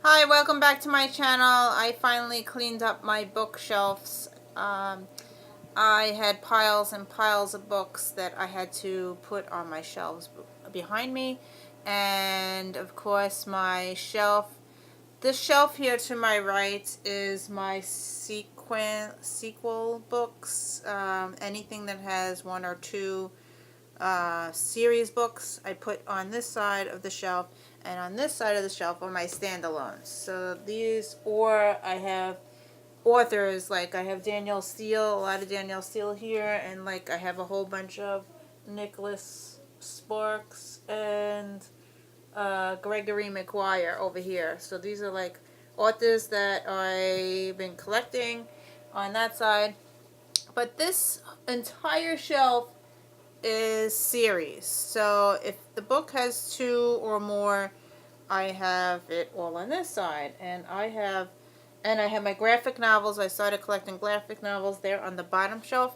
Hi, welcome back to my channel. I finally cleaned up my bookshelves. I had piles and piles of books that I had to put on my shelves behind me. And of course this shelf here to my right is my sequel books. Anything that has one or two series books I put on this side of the shelf, and on this side of the shelf are my standalones. So these, or I have authors, like I have Danielle Steele, a lot of Danielle Steele here, and like I have a whole bunch of Nicholas Sparks and Gregory Maguire over here. So these are like authors that I've been collecting on that side. But this entire shelf is series. So if the book has two or more, I have it all on this side. And I have my graphic novels. I started collecting graphic novels there on the bottom shelf.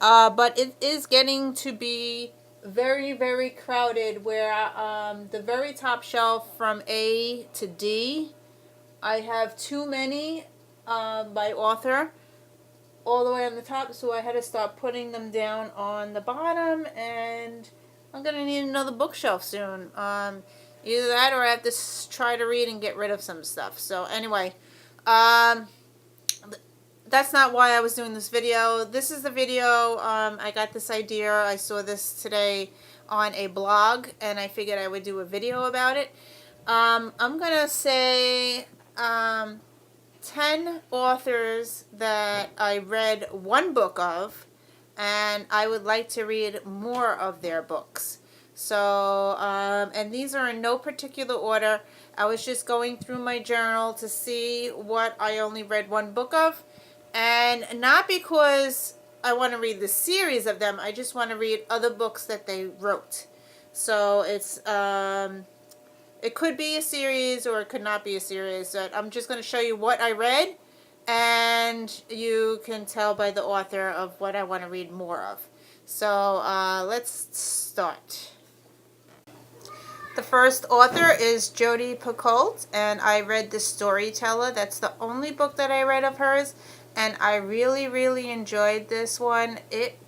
But it is getting to be very, very crowded, where the very top shelf from A to D, I have too many by author all the way on the top, so I had to start putting them down on the bottom, and I'm gonna need another bookshelf soon. Either that, or I have to try to read and get rid of some stuff. So anyway, that's not why I was doing this video. This is the video. I got this idea. I saw this today on a blog, and I figured I would do a video about it. I'm gonna say 10 authors that I read one book of, and I would like to read more of their books. So, and these are in no particular order. I was just going through my journal to see what I only read one book of, and not because I want to read the series of them, I just want to read other books that they wrote. So it's it could be a series or it could not be a series. But I'm just going to show you what I read, and you can tell by the author of what I want to read more of. So let's start. The first author is Jodi Picoult, and I read The Storyteller. That's the only book that I read of hers, and I really, really enjoyed this one. It's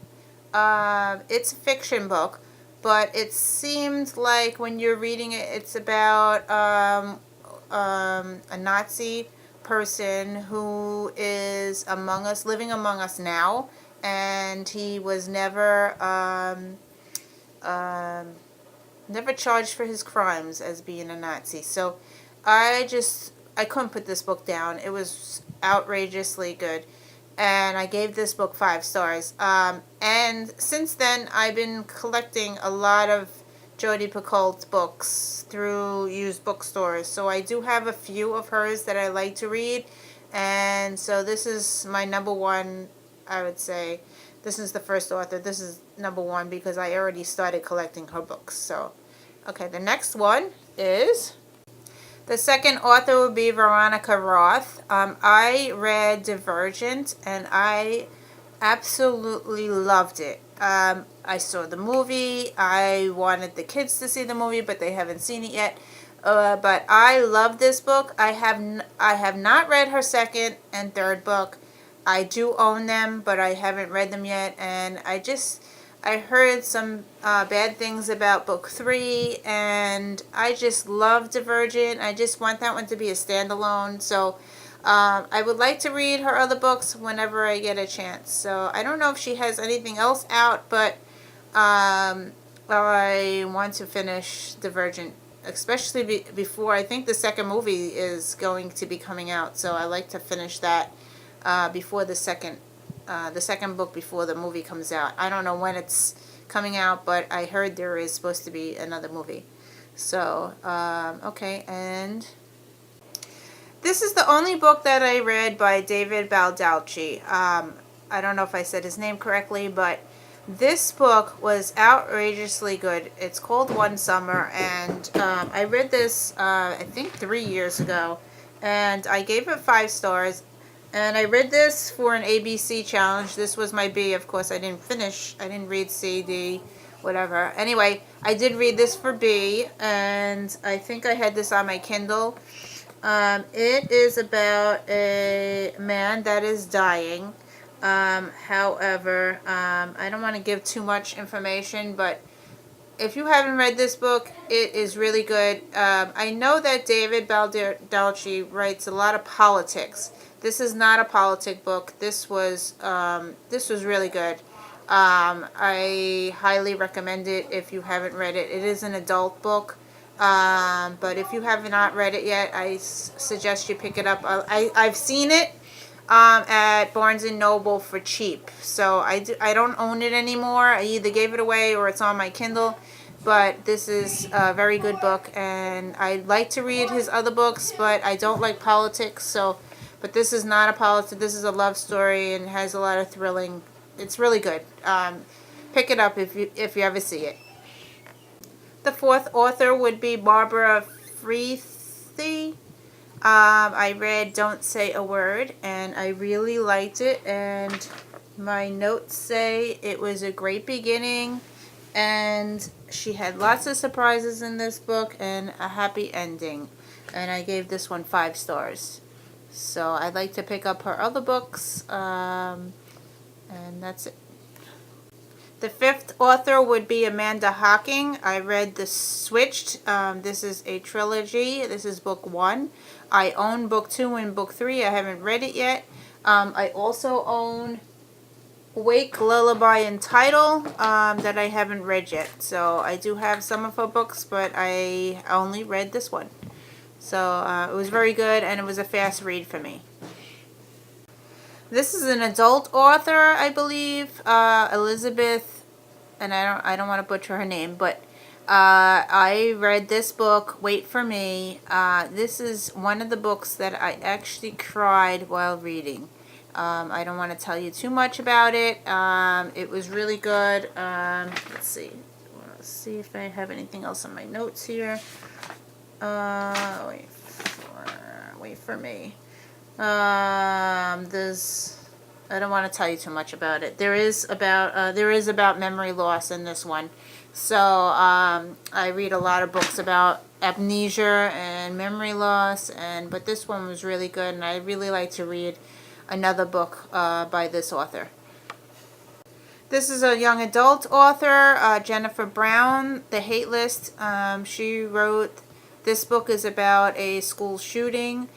a fiction book, but it seems like when you're reading it, it's about a Nazi person who is among us, living among us now, and he was never never charged for his crimes as being a Nazi. So I couldn't put this book down. It was outrageously good. And I gave this book 5 stars. And since then, I've been collecting a lot of Jodi Picoult books through used bookstores. So I do have a few of hers that I like to read. And so this is my number one, I would say. This is the first author. This is number one because I already started collecting her books. So, okay, the next one is... The second author would be Veronica Roth. I read Divergent, and I absolutely loved it. I saw the movie. I wanted the kids to see the movie, but they haven't seen it yet. But I love this book. I have not read her second and third book. I do own them, but I haven't read them yet, and I heard some bad things about book 3, and I just love Divergent. I just want that one to be a standalone. So I would like to read her other books whenever I get a chance. So I don't know if she has anything else out, but I want to finish Divergent, especially before, I think the second movie is going to be coming out. So I like to finish that before the second book, before the movie comes out. I don't know when it's coming out, but I heard there is supposed to be another movie. So, okay, and this is the only book that I read by David Baldacci. I don't know if I said his name correctly, but this book was outrageously good. It's called One Summer, and I read this, I think 3 years ago, and I gave it 5 stars. And I read this for an ABC challenge. This was my B. Of course, I didn't finish. I didn't read C, D, whatever. Anyway, I did read this for B, and I think I had this on my Kindle. It is about a man that is dying. However, I don't want to give too much information, but if you haven't read this book, it is really good. I know that David Baldacci writes a lot of politics. This is not a politic book. This was really good. I highly recommend it if you haven't read it. It is an adult book. But if you have not read it yet, I suggest you pick it up. I've seen it at Barnes and Noble for cheap. So I don't own it anymore. I either gave it away or it's on my Kindle. But this is a very good book, and I like to read his other books, but I don't like politics. But this is not a politic. This is a love story and has a lot of thrilling. It's really good. Pick it up if you ever see it. The fourth author would be Barbara Freethy. I read Don't Say a Word, and I really liked it, and my notes say it was a great beginning, and she had lots of surprises in this book and a happy ending, and I gave this one 5 stars. So I'd like to pick up her other books, and that's it. The fifth author would be Amanda Hocking. I read The Switched. This is a trilogy. This is book 1. I own book 2 and book 3. I haven't read it yet. I also own Wake, Lullaby, and Title that I haven't read yet. So I do have some of her books, but I only read this one. So it was very good, and it was a fast read for me. This is an adult author, I believe, Elizabeth, and I don't want to butcher her name, but I read this book, Wait for Me. This is one of the books that I actually cried while reading. I don't want to tell you too much about it. It was really good. Let's see. Let's see if I have anything else on my notes here. Wait for me. There's, I don't want to tell you too much about it. There is about memory loss in this one. So I read a lot of books about amnesia and memory loss, but this one was really good, and I really like to read another book by this author. This is a young adult author, Jennifer Brown, The Hate List. She wrote, this book is about a school shooting.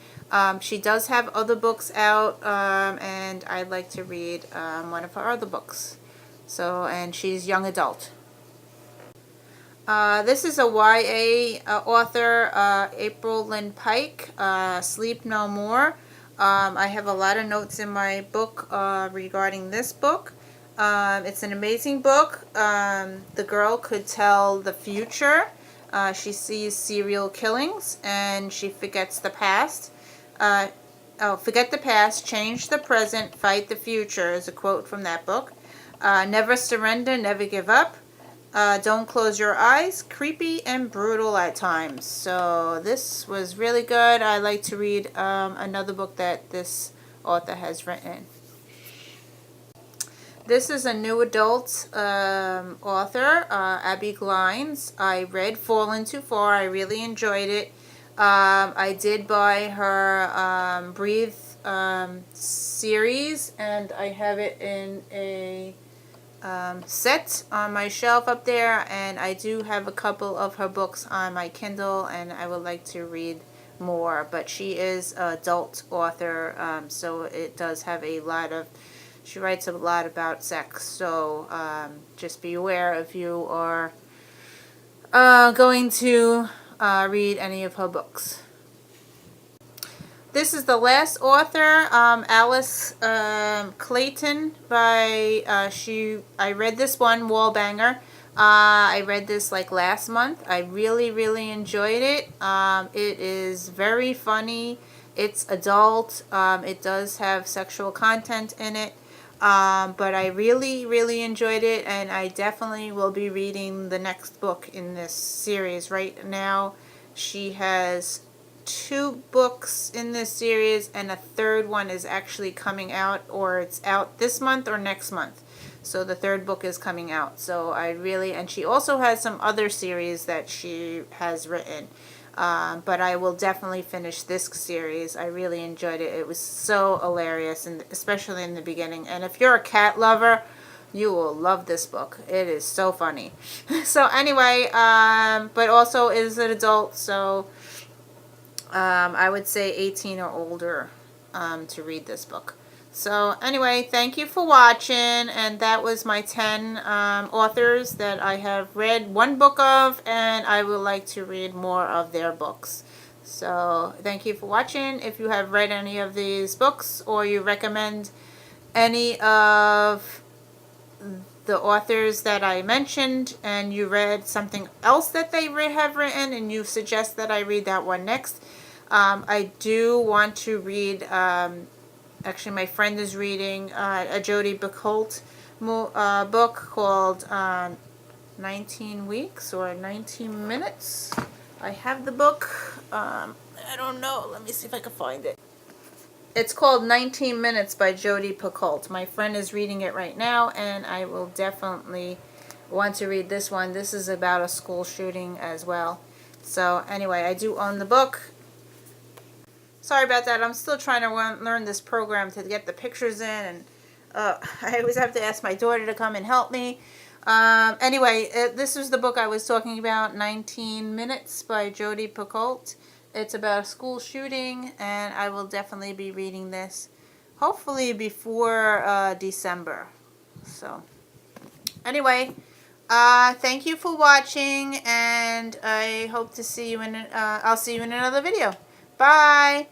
She does have other books out, and I'd like to read one of her other books. So, and she's young adult. This is a YA author, April Lynn Pike, Sleep No More. I have a lot of notes in my book regarding this book. It's an amazing book. The girl could tell the future. She sees serial killings, and she forgets the past. Forget the past, change the present, fight the future is a quote from that book. Never surrender, never give up. Don't close your eyes, creepy and brutal at times. So this was really good. I like to read another book that this author has written. This is a new adult author, Abby Glines. I read Fallen Too Far. I really enjoyed it. I did buy her Breathe series, and I have it in a set on my shelf up there, and I do have a couple of her books on my Kindle, and I would like to read more. But she is an adult author, so it does have a lot of, she writes a lot about sex, so just be aware if you are going to read any of her books. This is the last author, Alice Clayton. I read this one, Wallbanger. I read this like last month. I really, really enjoyed it. It is very funny. It's adult. It does have sexual content in it. But I really, really enjoyed it, and I definitely will be reading the next book in this series. Right now, she has 2 books in this series, and a third one is actually coming out, or it's out this month or next month. So the third book is coming out. So I really, and she also has some other series that she has written. But I will definitely finish this series. I really enjoyed it. It was so hilarious, and especially in the beginning. And if you're a cat lover, you will love this book. It is so funny. So anyway, but also is an adult, so I would say 18 or older to read this book. So anyway, thank you for watching, and that was my 10 authors that I have read one book of, and I would like to read more of their books. So thank you for watching. If you have read any of these books, or you recommend any of the authors that I mentioned, and you read something else that they have written, and you suggest that I read that one next, I do want to read, actually my friend is reading a Jodi Picoult book called 19 Weeks or 19 Minutes. I have the book. I don't know. Let me see if I can find it. It's called 19 Minutes by Jodi Picoult. My friend is reading it right now, and I will definitely want to read this one. This is about a school shooting as well. So anyway, I do own the book. Sorry about that. I'm still trying to learn this program to get the pictures in, and I always have to ask my daughter to come and help me. Anyway, this was the book I was talking about, 19 Minutes by Jodi Picoult. It's about a school shooting, and I will definitely be reading this, hopefully before December. So, anyway, thank you for watching, and I hope to see you in. I'll see you in another video. Bye.